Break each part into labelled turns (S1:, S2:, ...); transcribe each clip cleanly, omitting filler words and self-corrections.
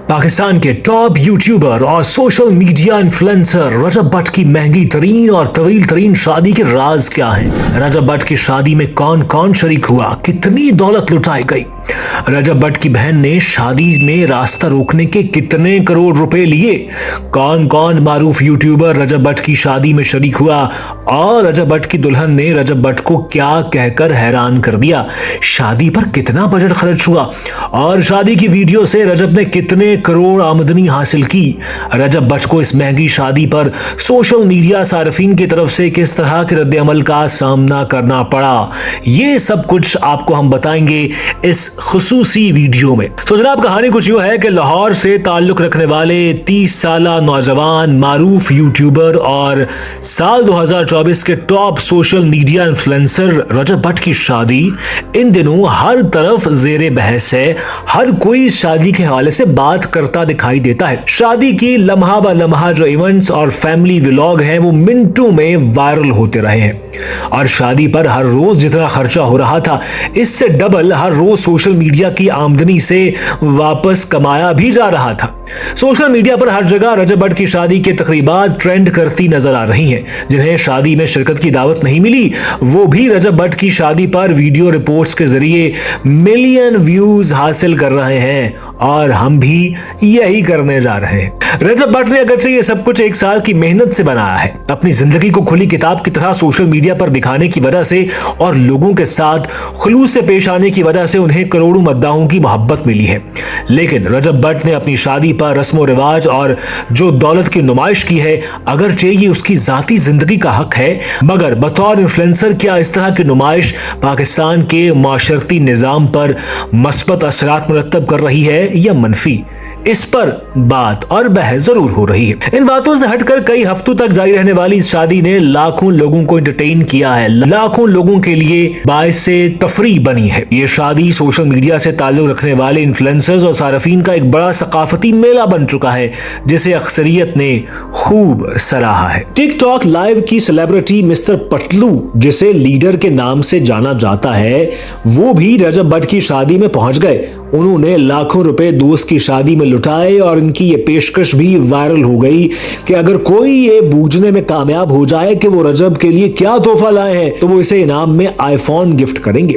S1: पाकिस्तान के top YouTuber और social media influencer रजब भट्ट की महंगी तरीन और तवील तरीन शादी के राज क्या हैं? रजब भट्ट की शादी में कौन कौन शरीक हुआ, कितनी दौलत लुटाई गई? रजब भट्ट की बहन ने शादी में रास्ता रोकने के कितने करोड़ रुपए लिए? कौन कौन मारूफ यूट्यूबर रजब भट्ट की शादी में शरीक हुआ और रजब भट्ट की दुल्हन ने रजब भट्ट को क्या कहकर हैरान कर दिया? शादी पर कितना बजट खर्च हुआ और शादी की वीडियो से रजब ने कितने करोड़ आमदनी हासिल की? रजब भट्ट को इस महंगी शादी पर सोशल मीडिया सार्फिन की तरफ से किस तरह के रद्द-ए-अमल का सामना करना पड़ा, ये सब कुछ आपको हम बताएंगे इस खुसूसी वीडियो में। तो जनाब, कहानी कुछ यूं है कि लाहौर से ताल्लुक रखने वाले 30 साला नौजवान मारूफ यूट्यूबर और साल 2024 के टॉप सोशल मीडिया इन्फ्लुएंसर रजब भट्ट की शादी इन दिनों हर तरफ जेरे बहस है। हर कोई शादी के हवाले से बात करता दिखाई देता है। शादी की लम्हा ब लम्हा जो इवेंट्स और फैमिली व्लॉग हैं वो मिनटों में वायरल होते रहे हैं और शादी पर हर रोज जितना खर्चा हो रहा था इससे डबल हर रोज सोशल मीडिया की आमदनी से वापस कमाया भी जा रहा था। सोशल मीडिया पर हर जगह रजब भट्ट की शादी के तकरीबात ट्रेंड करती नजर आ रही हैं। जिन्हें शादी में शिरकत की दावत नहीं मिली वो भी रजब भट्ट की शादी पर वीडियो रिपोर्ट्स के जरिए मिलियन व्यूज हासिल कर रहे हैं और हम भी यही करने जा रहे हैं। रजब भट्ट ने अगरचे ये सब कुछ एक साल की मेहनत से बनाया है, अपनी जिंदगी को खुली किताब की तरह सोशल मीडिया पर दिखाने की वजह से और लोगों के साथ खुलूस से पेश आने की वजह से उन्हें करोड़ों मद्दाहों की मोहब्बत मिली है। लेकिन रजब भट्ट ने अपनी शादी पर रस्मो रिवाज और जो दौलत की नुमाइश की है, अगरचे ये उसकी जाती जिंदगी का हक है, मगर बतौर इन्फ्लुएंसर क्या इस तरह की नुमाइश पाकिस्तान के माशरती निजाम पर मस्बत असरात मुरत्तब कर रही है या मनफी? इस पर बात और बहस जरूर हो रही है। इन बातों से हटकर कई हफ्तों तक जारी रहने वाली इस शादी ने लाखों लोगों को एंटरटेन किया है, लाखों लोगों के लिए बाइसे तफरीह बनी है। ये शादी सोशल मीडिया से ताल्लुक रखने वाले इन्फ्लुएंसर्स और सार्फिन का एक बड़ा सकाफती मेला बन चुका है जिसे अक्सरियत ने खूब सराहा है। टिकटॉक लाइव की सेलिब्रिटी मिस्टर पतलू, जिसे लीडर के नाम से जाना जाता है, वो भी रजब भट्ट की शादी में पहुंच गए। उन्होंने लाखों रुपए दोस्त की शादी में लुटाए और इनकी ये पेशकश भी वायरल हो गई कि अगर कोई ये बूझने में कामयाब हो जाए कि वो रजब के लिए क्या तोहफा लाए हैं तो वो इसे इनाम में आईफोन गिफ्ट करेंगे।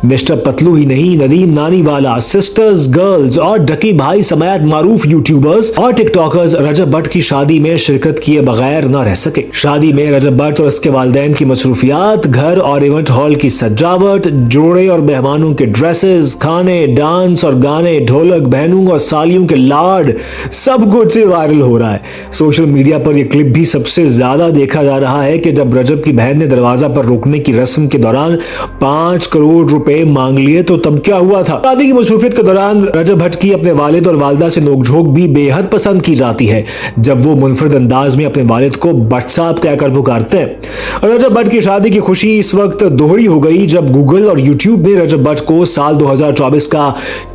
S1: मिस्टर पतलू ही नहीं, नदीम नानीवाला, सिस्टर्स गर्ल्स और डकी भाई समेत मारूफ यूट्यूबर्स और टिकटॉकर्स रजब भट्ट की शादी में शिरकत किए बगैर न रह सके। शादी में रजब भट्ट और उसके वालिदैन की मसरूफियात, घर और इवेंट हॉल की सजावट, जोड़े और मेहमानों के ड्रेसेस, खाने, डांस और गाने, ढोलक, बहनों और सालियों के लाड, सब कुछ वायरल हो रहा है। सोशल मीडिया पर यह क्लिप भी सबसे ज्यादा देखा जा रहा है कि जब रजब की बहन ने दरवाजा पर रोकने की रस्म के दौरान 5 करोड़ रुपए मांग लिए तो तब क्या हुआ था। शादी की मसरूफियत के दौरान रजब भट्ट की अपने वालिद और वालिदा से नोकझोंक भी बेहद पसंद की जाती है जब वो मुनफरिद अंदाज में अपने वालिद को भट्ट साहब कहकर पुकारते हैं। रजब भट्ट की शादी की खुशी इस वक्त दोहरी हो गई जब गूगल और यूट्यूब ने रजब भट्ट को साल 2024 का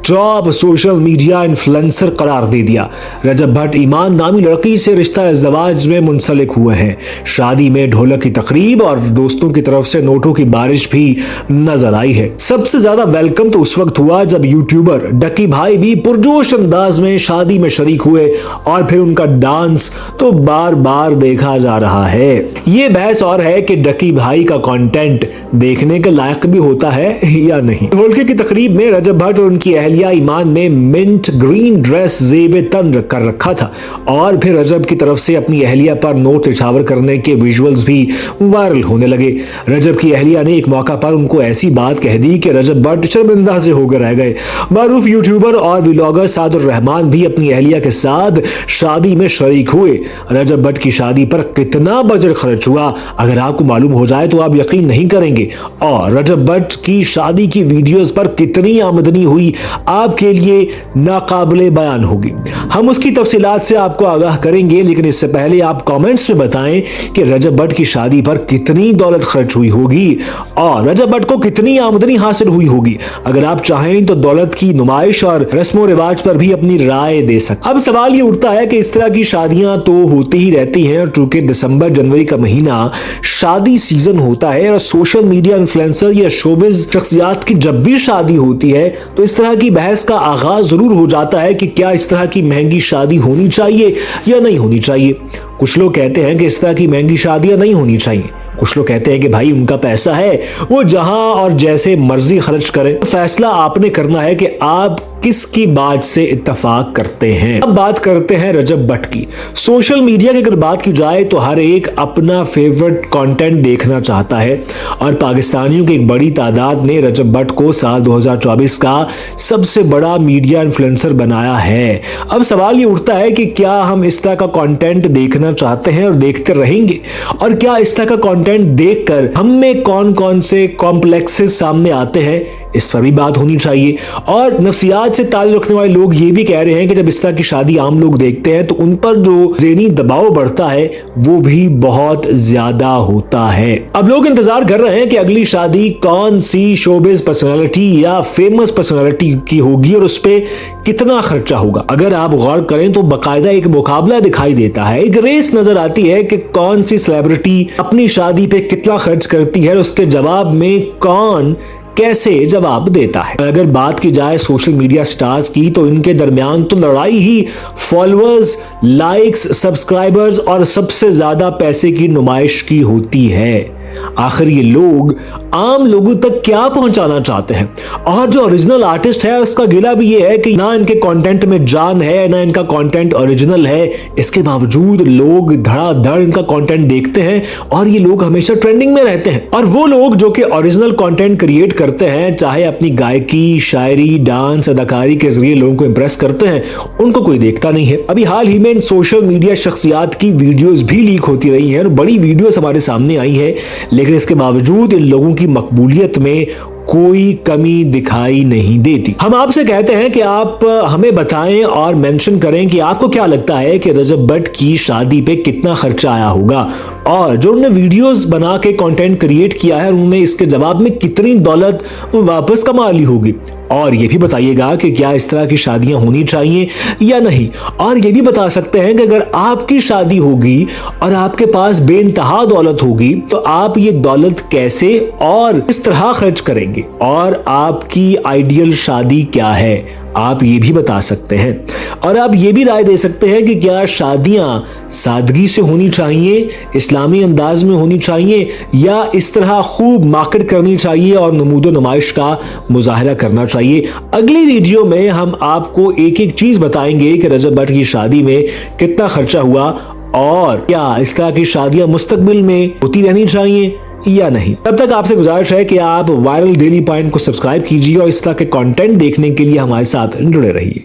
S1: टॉप सोशल मीडिया इन्फ्लुएंसर करार दे दिया। रजब भट्ट ईमान नामी लड़की से रिश्ता इज़्ज़वाज में मुंसलिक हुए हैं। शादी में ढोलक की तकरीब और दोस्तों की तरफ से नोटों की बारिश भी नजर आई है। सबसे ज्यादा वेलकम तो उस वक्त हुआ जब यूट्यूबर डकी भाई भी पुरजोश अंदाज में शादी में शरीक हुए और फिर उनका डांस तो बार बार देखा जा रहा है। ये बहस और है कि डकी भाई का कंटेंट देखने के लायक भी होता है या नहीं। ढोलके की तकरीब में रजब भट्ट और उनकी अहलिया ईमान ने मिंट ग्रीन ड्रेस जेबे तन कर रखा था और फिर रजब की तरफ से अपनी अहलिया पर नोट निछावर करने के विजुअल्स भी वायरल होने लगे। रजब की अहलिया ने एक मौका पर उनको ऐसी बात कह दी कि रजब भट्ट शर्मिंदा से होकर रह गए। मारूफ यूट्यूबर और व्लॉगर सादुर रहमान भी अपनी अहलिया के साथ शादी में शरीक हुए। रजब भट्ट की शादी पर कितना बजट खर्च हुआ अगर आपको मालूम हो जाए तो आप यकीन नहीं करेंगे। और रजब भट्ट की शादी की वीडियोस पर कितनी आमदनी हुई आपके लिए नाकाबिले बयान होगी। हम उसकी तफसीलात से आपको आगाह करेंगे, लेकिन इससे पहले आप कमेंट्स में बताएं कि रजब भट्ट की शादी पर कितनी दौलत खर्च हुई होगी और रजब भट्ट को कितनी आमदनी हासिल हुई होगी। अगर आप चाहें तो दौलत की नुमाइश और रस्मो रिवाज पर भी अपनी राय दे सकते। अब सवाल ये उठता है कि इस तरह की शादियां तो होती ही रहती हैं और चूंकि दिसंबर जनवरी का महीना शादी सीजन होता है और सोशल मीडिया इन्फ्लुएंसर या शोबिज शख्सियात की जब भी शादी होती है तो इस तरह की बड़ी बहस का आगाज जरूर हो जाता है कि क्या इस तरह की महंगी शादी होनी चाहिए या नहीं होनी चाहिए। कुछ लोग कहते हैं कि इस तरह की महंगी शादियां नहीं होनी चाहिए, कुछ लोग कहते हैं कि भाई उनका पैसा है, वो जहां और जैसे मर्जी खर्च करें, फैसला आपने करना है कि आप किसकी बात से इत्तेफाक करते हैं। अब बात करते हैं रजब भट्ट की। सोशल मीडिया की अगर बात की जाए तो हर एक अपना फेवरेट कंटेंट देखना चाहता है और पाकिस्तानियों की एक बड़ी तादाद ने रजब भट्ट को साल 2024 का सबसे बड़ा मीडिया इन्फ्लुएंसर बनाया है। अब सवाल ये उठता है कि क्या हम इस तरह का कंटेंट देखना चाहते हैं और देखते रहेंगे, और क्या इस तरह का कंटेंट देखकर हम में कौन कौन से कॉम्प्लेक्सेस सामने आते हैं, इस पर भी बात होनी चाहिए। और नफ्सियात से ताल्लुक रखने वाले लोग ये भी कह रहे हैं कि जब इस तरह की शादी आम लोग देखते हैं तो उन पर जो ज़हनी दबाव बढ़ता है वो भी बहुत ज्यादा होता है। अब लोग इंतजार कर रहे हैं कि अगली शादी कौन सी शोबिज पर्सनालिटी या फेमस पर्सनालिटी की होगी और उस पर कितना खर्चा होगा। अगर आप गौर करें तो बाकायदा एक मुकाबला दिखाई देता है, एक रेस नजर आती है कि कौन सी सेलिब्रिटी अपनी शादी पे कितना खर्च करती है और उसके जवाब में कौन कैसे जवाब देता है। अगर बात की जाए सोशल मीडिया स्टार्स की तो इनके दरमियान तो लड़ाई ही फॉलोअर्स, लाइक्स, सब्सक्राइबर्स और सबसे ज्यादा पैसे की नुमाइश की होती है। आखिर ये लोग आम लोगों तक क्या पहुंचाना चाहते हैं। और जो ओरिजिनल आर्टिस्ट है उसका गिला भी ये है कि ना इनके कंटेंट में जान है, ना इनका कंटेंट ओरिजिनल है, इसके बावजूद लोग धड़ाधड़ इनका कंटेंट देखते हैं और ये लोग हमेशा ट्रेंडिंग में रहते हैं। और वो लोग जो कि ओरिजिनल कंटेंट क्रिएट करते हैं, चाहे अपनी गायकी, शायरी, डांस, अदाकारी के जरिए लोगों को इंप्रेस करते हैं, उनको कोई देखता नहीं है। अभी हाल ही में इन सोशल मीडिया शख्सियात की वीडियोस भी लीक होती रही हैं और बड़ी वीडियोस हमारे सामने आई है, लेकिन इसके बावजूद इन लोगों की मकबूलियत में कोई कमी दिखाई नहीं देती। हम आपसे कहते हैं कि आप हमें बताएं और मेंशन करें कि आपको क्या लगता है कि रजब भट्ट की शादी पे कितना खर्चा आया होगा और जो उन्होंने वीडियोस बना के कंटेंट क्रिएट किया है उन्होंने इसके जवाब में कितनी दौलत वापस कमा ली होगी। और ये भी बताइएगा कि क्या इस तरह की शादियां होनी चाहिए या नहीं। और ये भी बता सकते हैं कि अगर आपकी शादी होगी और आपके पास बेइंतहा दौलत होगी तो आप ये दौलत कैसे और किस तरह खर्च करेंगे, और आपकी आइडियल शादी क्या है, आप ये भी बता सकते हैं। और आप ये भी राय दे सकते हैं कि क्या शादियां सादगी से होनी चाहिए, इस्लामी अंदाज में होनी चाहिए, या इस तरह खूब मार्केट करनी चाहिए और नमूदो नुमाइश का मुजाहरा करना चाहिए। अगली वीडियो में हम आपको एक एक चीज बताएंगे कि रजब भट्ट की शादी में कितना खर्चा हुआ और क्या इस तरह की शादियां मुस्तकबिल में होती रहनी चाहिए या नहीं। तब तक आपसे गुजारिश है कि आप वायरल डेली पॉइंट को सब्सक्राइब कीजिए और इस तरह के कंटेंट देखने के लिए हमारे साथ जुड़े रहिए।